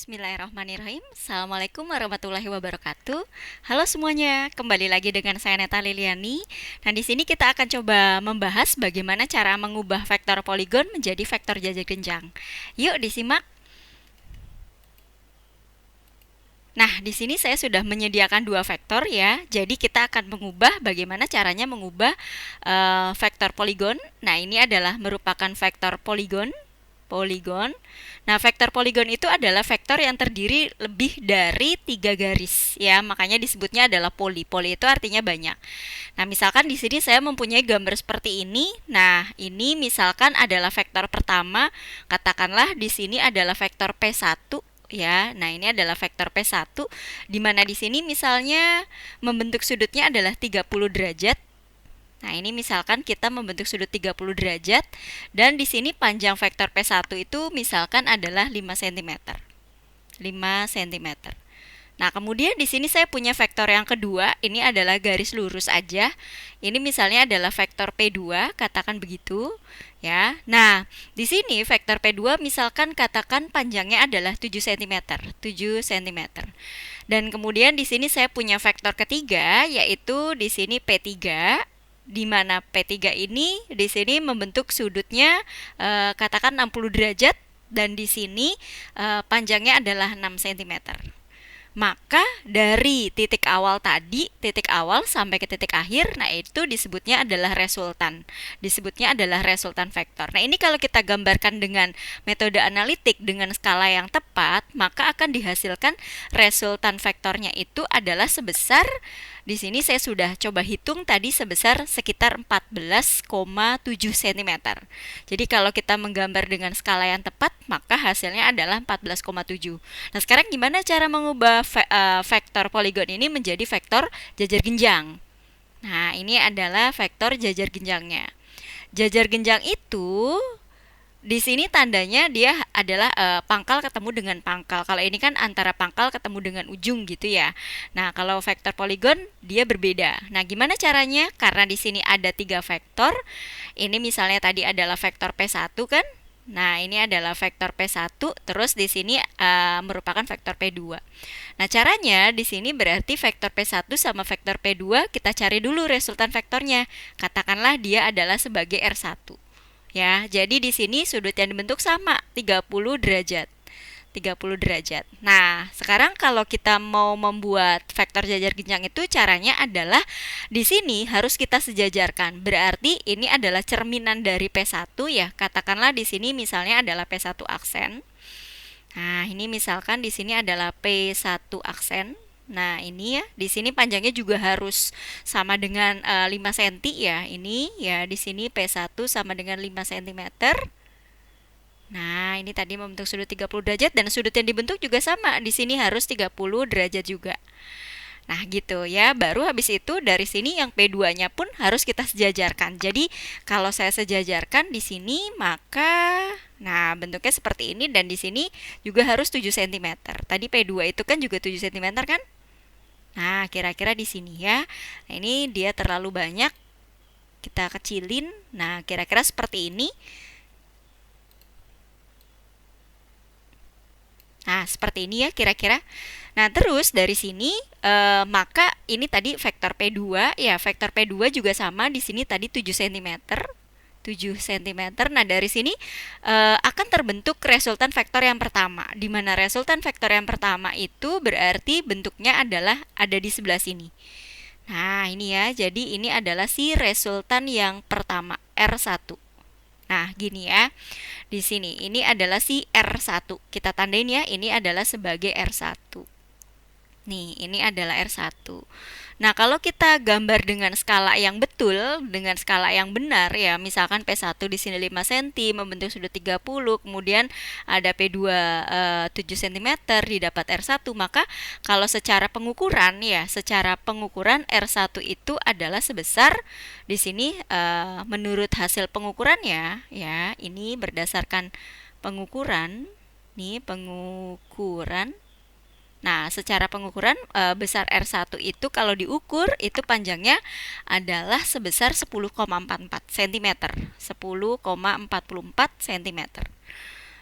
Bismillahirrahmanirrahim. Assalamualaikum warahmatullahi wabarakatuh. Halo semuanya, kembali lagi dengan saya Neta Liliani. Nah, di sini kita akan coba membahas bagaimana cara mengubah vektor poligon menjadi vektor jajar genjang. Yuk disimak. Nah, di sini saya sudah menyediakan dua vektor ya. Jadi kita akan mengubah bagaimana caranya mengubah vektor poligon. Nah, ini adalah merupakan vektor poligon. Nah, vektor poligon itu adalah vektor yang terdiri lebih dari 3 garis ya, makanya disebutnya adalah poli. Poli itu artinya banyak. Nah, misalkan di sini saya mempunyai gambar seperti ini. Nah, ini misalkan adalah vektor pertama, katakanlah di sini adalah vektor P1 ya. Nah, ini adalah vektor P1 di mana di sini misalnya membentuk sudutnya adalah 30 derajat. Nah, ini misalkan kita membentuk sudut 30 derajat dan di sini panjang vektor P1 itu misalkan adalah 5 cm. 5 cm. Nah, kemudian di sini saya punya vektor yang kedua, ini adalah garis lurus aja. Ini misalnya adalah vektor P2, katakan begitu, ya. Nah, di sini vektor P2 misalkan katakan panjangnya adalah 7 cm, 7 cm. Dan kemudian di sini saya punya vektor ketiga, yaitu di sini P3, di mana P3 ini di sini membentuk sudutnya katakan 60 derajat dan di sini panjangnya adalah 6 cm. Maka dari titik awal tadi, titik awal sampai ke titik akhir, nah itu disebutnya adalah resultan. Disebutnya adalah resultan vektor. Nah, ini kalau kita gambarkan dengan metode analitik dengan skala yang tepat, maka akan dihasilkan resultan vektornya itu adalah sebesar, di sini saya sudah coba hitung tadi sebesar sekitar 14,7 cm. Jadi kalau kita menggambar dengan skala yang tepat, maka hasilnya adalah 14,7. Nah, sekarang gimana cara mengubah vektor poligon ini menjadi vektor jajar genjang? Nah, ini adalah vektor jajar genjangnya. Jajar genjang itu di sini tandanya dia adalah pangkal ketemu dengan pangkal. Kalau ini kan antara pangkal ketemu dengan ujung gitu ya. Nah, kalau vektor poligon dia berbeda. Nah, gimana caranya? Karena di sini ada 3 vektor. Ini misalnya tadi adalah vektor P1 kan? Nah, ini adalah vektor P1, terus di sini merupakan vektor P2. Nah, caranya di sini berarti vektor P1 sama vektor P2 kita cari dulu resultan vektornya. Katakanlah dia adalah sebagai R1. Ya, jadi di sini sudut yang dibentuk sama, 30 derajat. 30 derajat. Nah, sekarang kalau kita mau membuat vektor jajar genjang itu caranya adalah di sini harus kita sejajarkan. Berarti ini adalah cerminan dari P1 ya. Katakanlah di sini misalnya adalah P1 aksen. Nah, ini misalkan di sini adalah P1 aksen. Nah, ini ya, di sini panjangnya juga harus sama dengan 5 cm ya. Ini ya di sini P1 sama dengan 5 cm. Nah, ini tadi membentuk sudut 30 derajat dan sudut yang dibentuk juga sama. Di sini harus 30 derajat juga. Nah, gitu ya. Baru habis itu dari sini yang P2-nya pun harus kita sejajarkan. Jadi, kalau saya sejajarkan di sini, maka nah, bentuknya seperti ini dan di sini juga harus 7 cm. Tadi P2 itu kan juga 7 cm kan? Nah, kira-kira di sini ya. Nah, ini dia terlalu banyak. Kita kecilin. Nah, kira-kira seperti ini. Nah, seperti ini ya kira-kira. Nah, terus dari sini maka ini tadi vektor P2 ya, vektor P2 juga sama di sini tadi 7 cm. 7 cm. Nah, dari sini akan terbentuk resultan vektor yang pertama. Di mana resultan vektor yang pertama itu berarti bentuknya adalah ada di sebelah sini. Nah, ini ya. Jadi ini adalah si resultan yang pertama, R1. Nah, gini ya. Di sini ini adalah si R1. Kita tandain ya, ini adalah sebagai R1. Nih, ini adalah R1. Nah, kalau kita gambar dengan skala yang betul, dengan skala yang benar ya, misalkan P1 di sini 5 cm membentuk sudut 30, kemudian ada P2 7 cm didapat R1, maka kalau secara pengukuran ya, secara pengukuran R1 itu adalah sebesar di sini menurut hasil pengukurannya ya, ini berdasarkan pengukuran, nih pengukuran. Nah, secara pengukuran besar R1 itu kalau diukur itu panjangnya adalah sebesar 10,44 cm. 10,44 cm.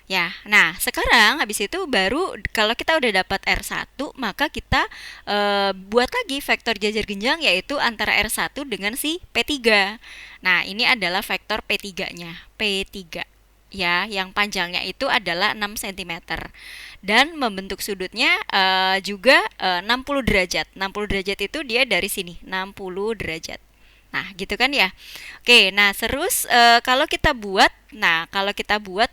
Ya, nah sekarang habis itu baru kalau kita udah dapat R1, maka kita buat lagi vektor jajar genjang yaitu antara R1 dengan si P3. Nah, ini adalah vektor P3-nya. P3 ya, yang panjangnya itu adalah 6 cm. Dan membentuk sudutnya juga 60 derajat. 60 derajat itu dia dari sini, 60 derajat. Nah, gitu kan ya. Oke, nah terus kalau kita buat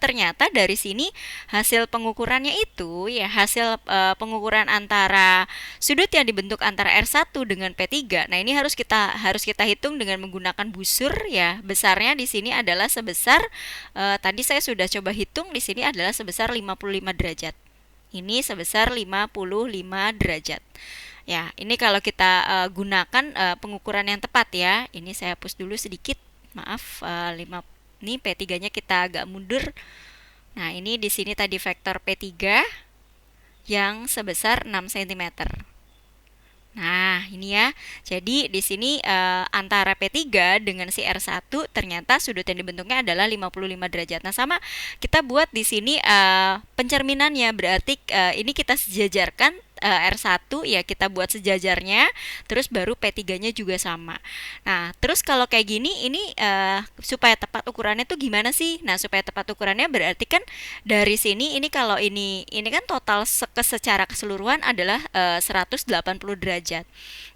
ternyata dari sini hasil pengukurannya itu ya hasil pengukuran antara sudut yang dibentuk antara R1 dengan P3. Nah, ini harus kita hitung dengan menggunakan busur ya. Besarnya di sini adalah sebesar tadi saya sudah coba hitung di sini adalah sebesar 55 derajat. Ini sebesar 55 derajat. Ya, ini kalau kita gunakan pengukuran yang tepat ya. Ini saya hapus dulu sedikit. Maaf, ini P3-nya kita agak mundur. Nah, ini di sini tadi vektor P3 yang sebesar 6 cm. Nah, ini ya. Jadi di sini antara P3 dengan si R1 ternyata sudut yang dibentuknya adalah 55 derajat. Nah, sama kita buat di sini pencerminannya, berarti ini kita sejajarkan R1 ya kita buat sejajarnya, terus baru P3-nya juga sama. Nah, terus kalau kayak gini ini supaya tepat ukurannya tuh gimana sih? Nah, supaya tepat ukurannya berarti kan dari sini ini kalau ini kan total secara keseluruhan adalah 180 derajat.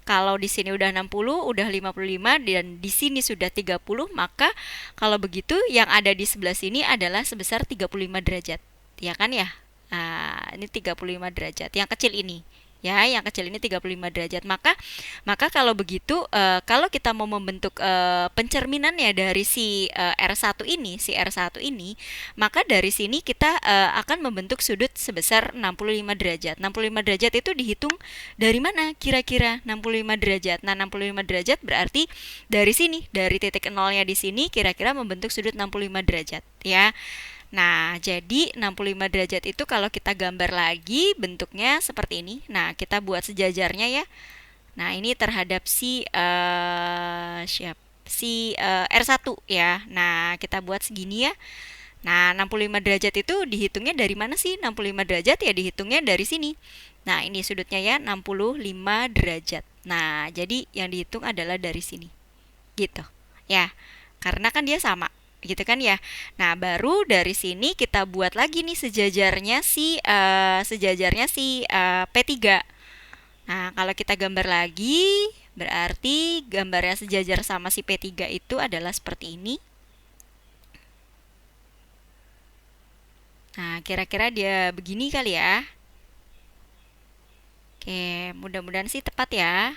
Kalau di sini udah 60, udah 55 dan di sini sudah 30, maka kalau begitu yang ada di sebelah sini adalah sebesar 35 derajat. Ya kan ya? Nah, ini 35 derajat. Yang kecil ini. Ya, yang kecil ini 35 derajat. Maka kalau begitu kalau kita mau membentuk pencerminannya dari si R1 ini, maka dari sini kita akan membentuk sudut sebesar 65 derajat. 65 derajat itu dihitung dari mana kira-kira 65 derajat? Nah, 65 derajat berarti dari sini, dari titik nolnya di sini kira-kira membentuk sudut 65 derajat, ya. Nah, jadi 65 derajat itu kalau kita gambar lagi bentuknya seperti ini. Nah, kita buat sejajarnya ya. Nah, ini terhadap R1 ya. Nah, kita buat segini ya. Nah, 65 derajat itu dihitungnya dari mana sih? 65 derajat ya dihitungnya dari sini. Nah, ini sudutnya ya 65 derajat. Nah, jadi yang dihitung adalah dari sini. Gitu. Ya. Karena kan dia sama gitu kan ya. Nah, baru dari sini kita buat lagi nih sejajarnya si P3. Nah, kalau kita gambar lagi, berarti gambarnya sejajar sama si P3 itu adalah seperti ini. Nah, kira-kira dia begini kali ya. Oke, mudah-mudahan sih tepat ya.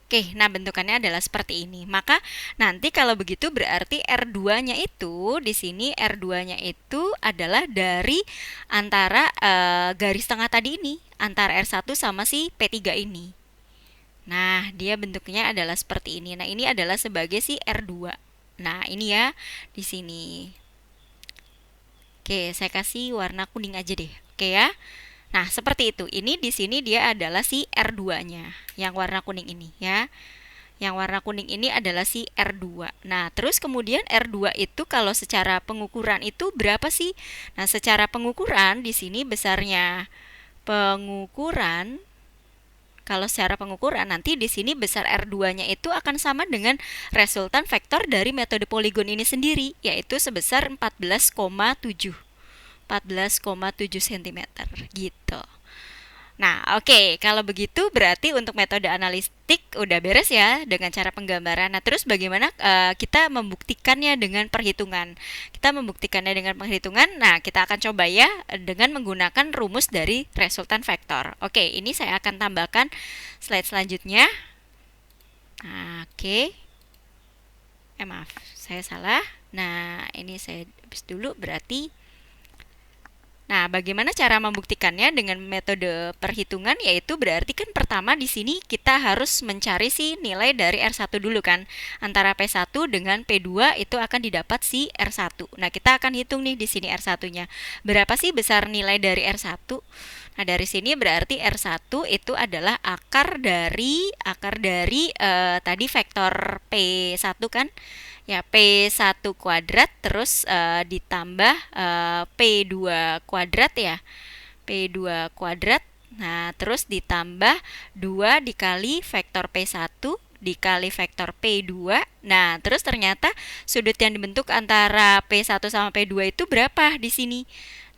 Oke, nah bentukannya adalah seperti ini. Maka nanti kalau begitu berarti R2-nya itu di sini R2-nya itu adalah dari antara garis tengah tadi ini, antara R1 sama si P3 ini. Nah, dia bentuknya adalah seperti ini. Nah, ini adalah sebagai si R2. Nah, ini ya di sini. Oke, saya kasih warna kuning aja deh. Oke ya. Nah, seperti itu. Ini di sini dia adalah si R2-nya, yang warna kuning ini ya. Yang warna kuning ini adalah si R2. Nah, terus kemudian R2 itu kalau secara pengukuran itu berapa sih? Nah, secara pengukuran di sini besarnya pengukuran kalau secara pengukuran nanti di sini besar R2-nya itu akan sama dengan resultan vektor dari metode poligon ini sendiri, yaitu sebesar 14,7 cm gitu. Nah, oke, kalau begitu berarti untuk metode analitik udah beres ya dengan cara penggambaran. Nah, terus bagaimana kita membuktikannya dengan perhitungan? Kita membuktikannya dengan perhitungan. Nah, kita akan coba ya dengan menggunakan rumus dari resultan vektor. Oke, ini saya akan tambahkan slide selanjutnya. Nah, oke. Maaf, saya salah. Nah, ini saya habis dulu berarti. Nah, bagaimana cara membuktikannya dengan metode perhitungan? Yaitu berarti kan pertama di sini kita harus mencari si nilai dari R1 dulu kan. Antara P1 dengan P2 itu akan didapat si R1. Nah, kita akan hitung nih di sini R1-nya. Berapa sih besar nilai dari R1? Nah, dari sini berarti R1 itu adalah akar dari tadi vektor P1 kan. Ya, P1 kuadrat terus ditambah P2 kuadrat ya. P2 kuadrat. Nah, terus ditambah 2 dikali vektor P1 dikali vektor P2. Nah, terus ternyata sudut yang dibentuk antara P1 sama P2 itu berapa di sini?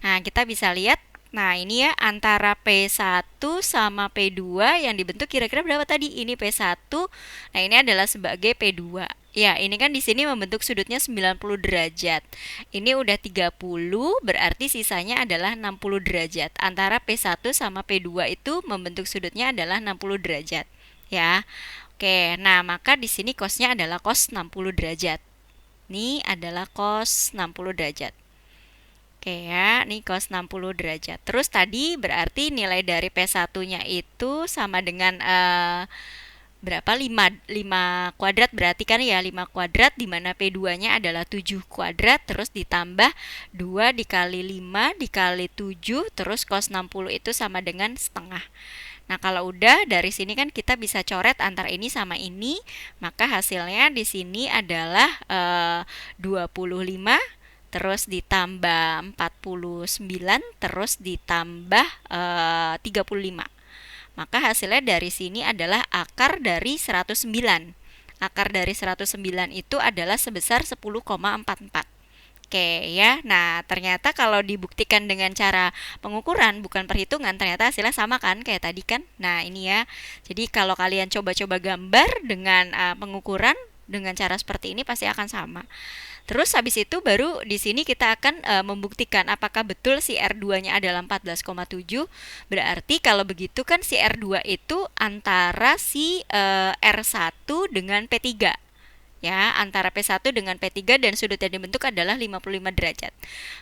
Nah, kita bisa lihat. Nah, ini ya antara P1 sama P2 yang dibentuk kira-kira berapa tadi? Ini P1. Nah, ini adalah sebagai P2. Ya, ini kan di sini membentuk sudutnya 90 derajat. Ini udah 30, berarti sisanya adalah 60 derajat. Antara P1 sama P2 itu membentuk sudutnya adalah 60 derajat. Ya. Oke, nah maka di sini cosnya adalah cos 60 derajat. Ini adalah cos 60 derajat. Oke ya, ini cos 60 derajat. Terus tadi berarti nilai dari P1-nya itu sama dengan berapa? 5 kuadrat berarti kan ya, 5 kuadrat di mana P2-nya adalah 7 kuadrat terus ditambah 2 dikali 5 dikali 7 terus cos 60 itu sama dengan setengah. Nah, kalau udah dari sini kan kita bisa coret antara ini sama ini, maka hasilnya di sini adalah 25 terus ditambah 49 terus ditambah 35. Maka hasilnya dari sini adalah akar dari 109. Akar dari 109 itu adalah sebesar 10,44. Oke ya, nah ternyata kalau dibuktikan dengan cara pengukuran bukan perhitungan, ternyata hasilnya sama kan kayak tadi kan. Nah ini ya, jadi kalau kalian coba-coba gambar dengan pengukuran dengan cara seperti ini pasti akan sama. Terus habis itu baru di sini kita akan membuktikan apakah betul si R2-nya adalah 14,7. Berarti kalau begitu kan si R2 itu antara si R1 dengan P3. Ya, antara P1 dengan P3 dan sudut yang dibentuk adalah 55 derajat.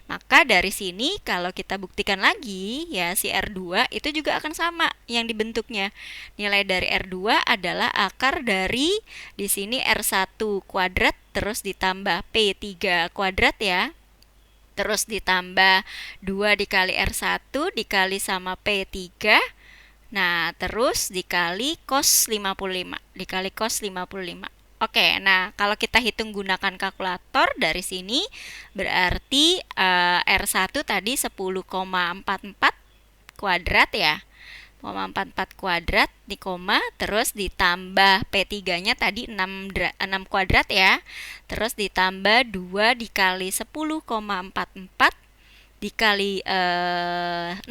Maka dari sini kalau kita buktikan lagi ya si R2 itu juga akan sama yang dibentuknya. Nilai dari R2 adalah akar dari di sini R1 kuadrat terus ditambah P3 kuadrat ya. Terus ditambah 2 dikali R1 dikali sama P3. Nah, terus dikali cos 55, dikali cos 55. Oke, nah kalau kita hitung gunakan kalkulator dari sini berarti R1 tadi 10,44 kuadrat ya. 0,44 kuadrat di koma terus ditambah P3-nya tadi 6 kuadrat ya. Terus ditambah 2 dikali 10,44 dikali 6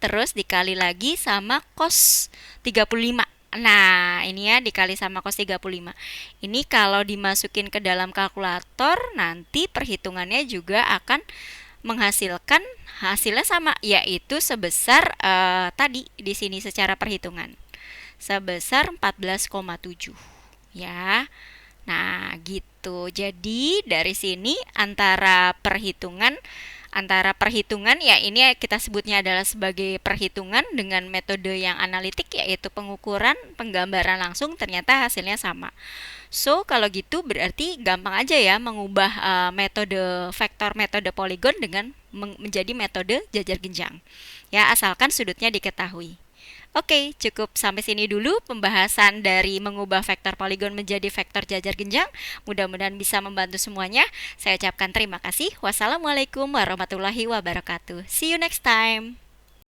terus dikali lagi sama cos 35. Nah, ini ya dikali sama cos 35. Ini kalau dimasukin ke dalam kalkulator nanti perhitungannya juga akan menghasilkan hasilnya sama, yaitu sebesar tadi di sini secara perhitungan. Sebesar 14,7. Ya. Nah, gitu. Jadi dari sini antara perhitungan ya ini kita sebutnya adalah sebagai perhitungan dengan metode yang analitik yaitu pengukuran penggambaran langsung ternyata hasilnya sama. So kalau gitu berarti gampang aja ya mengubah metode vektor metode poligon dengan menjadi metode jajar genjang. Ya asalkan sudutnya diketahui. Oke, cukup sampai sini dulu pembahasan dari mengubah vektor poligon menjadi vektor jajar genjang. Mudah-mudahan bisa membantu semuanya. Saya ucapkan terima kasih. Wassalamualaikum warahmatullahi wabarakatuh. See you next time.